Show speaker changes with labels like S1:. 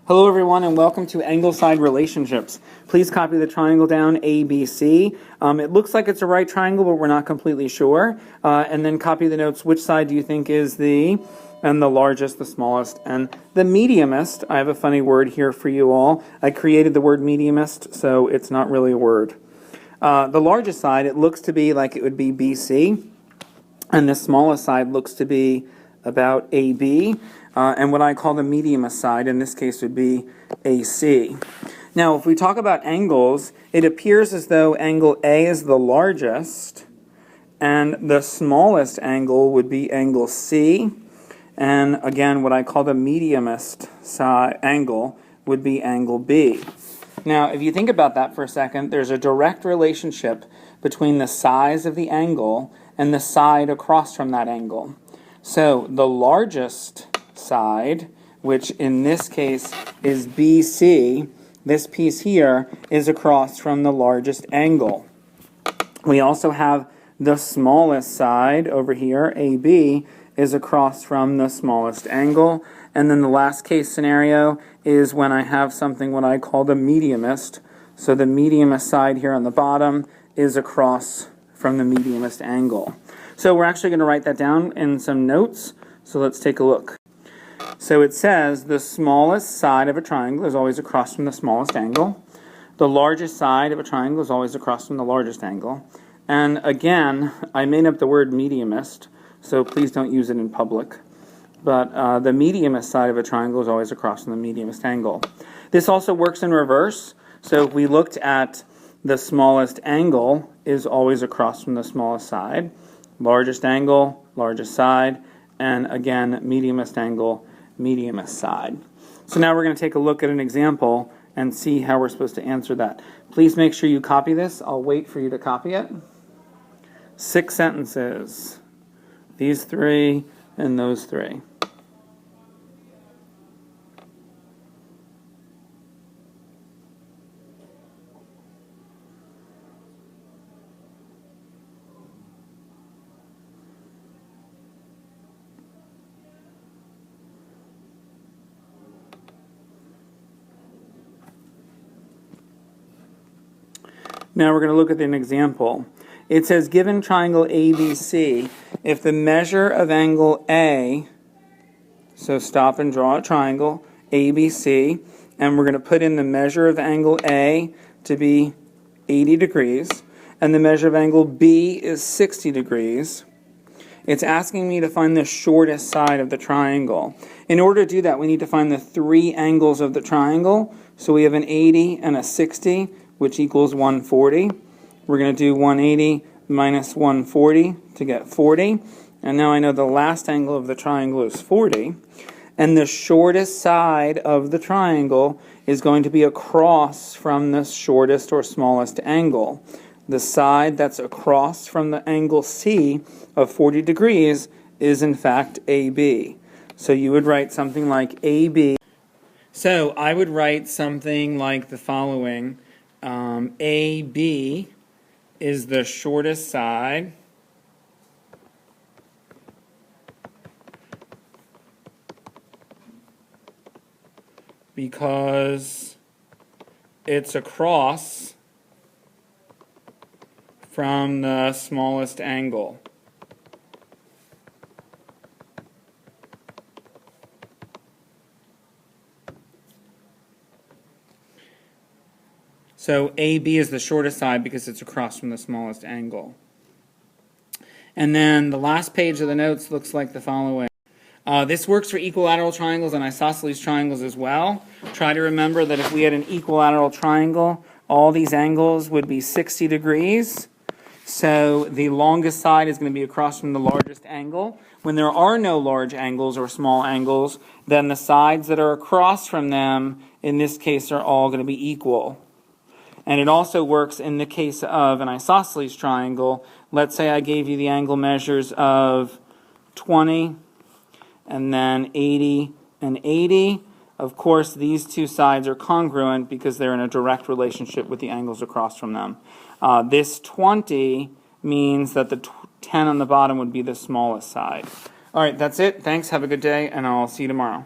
S1: Hello everyone and welcome to angle-side relationships. Please copy the triangle down ABC. It looks like it's a right triangle, but we're not completely sure. And then copy the notes. Which side do you think is the largest, the smallest, and the mediumest? I have a funny word here for you all. I created the word mediumest, so it's not really a word. The largest side, it looks to be like it would be BC. And the smallest side looks to be about AB. And what I call the mediumest side, in this case, would be AC. Now, if we talk about angles, it appears as though angle A is the largest, and the smallest angle would be angle C. And again, what I call the mediumest side angle would be angle B. Now, if you think about that for a second, there's a direct relationship between the size of the angle and the side across from that angle. So the largest side, which in this case is BC, this piece here is across from the largest angle. We also have the smallest side over here, AB, is across from the smallest angle. And then the last case scenario is when I have something what I call the mediumest. So the mediumest side here on the bottom is across from the mediumest angle. So we're actually going to write that down in some notes. So let's take a look. So it says the smallest side of a triangle is always across from the smallest angle. The largest side of a triangle is always across from the largest angle. And again, I made up the word mediumest, so please don't use it in public. But the mediumest side of a triangle is always across from the mediumest angle. This also works in reverse. So if we looked at the smallest angle is always across from the smallest side. Largest angle, largest side, and again, mediumest angle, mediumest side. So now we're going to take a look at an example and see how we're supposed to answer that. Please make sure you copy this. I'll wait for you to copy it. 6 sentences. These 3 and those 3. Now we're going to look at an example. It says, given triangle ABC, if the measure of angle A, so stop and draw a triangle, ABC, and we're going to put in the measure of angle A to be 80 degrees, and the measure of angle B is 60 degrees, it's asking me to find the shortest side of the triangle. In order to do that, we need to find the 3 angles of the triangle. So we have an 80 and a 60, which equals 140. We're going to do 180 minus 140 to get 40. And now I know the last angle of the triangle is 40. And the shortest side of the triangle is going to be across from the shortest or smallest angle. The side that's across from the angle C of 40 degrees is in fact AB. So you would write something like AB. So I would write something like the following. AB is the shortest side because it's across from the smallest angle. So AB is the shortest side because it's across from the smallest angle. And then the last page of the notes looks like the following. This works for equilateral triangles and isosceles triangles as well. Try to remember that if we had an equilateral triangle, all these angles would be 60 degrees. So the longest side is going to be across from the largest angle. When there are no large angles or small angles, then the sides that are across from them, in this case, are all going to be equal. And it also works in the case of an isosceles triangle. Let's say I gave you the angle measures of 20 and then 80 and 80. Of course, these two sides are congruent because they're in a direct relationship with the angles across from them. This 20 means that the 10 on the bottom would be the smallest side. All right, that's it. Thanks. Have a good day, and I'll see you tomorrow.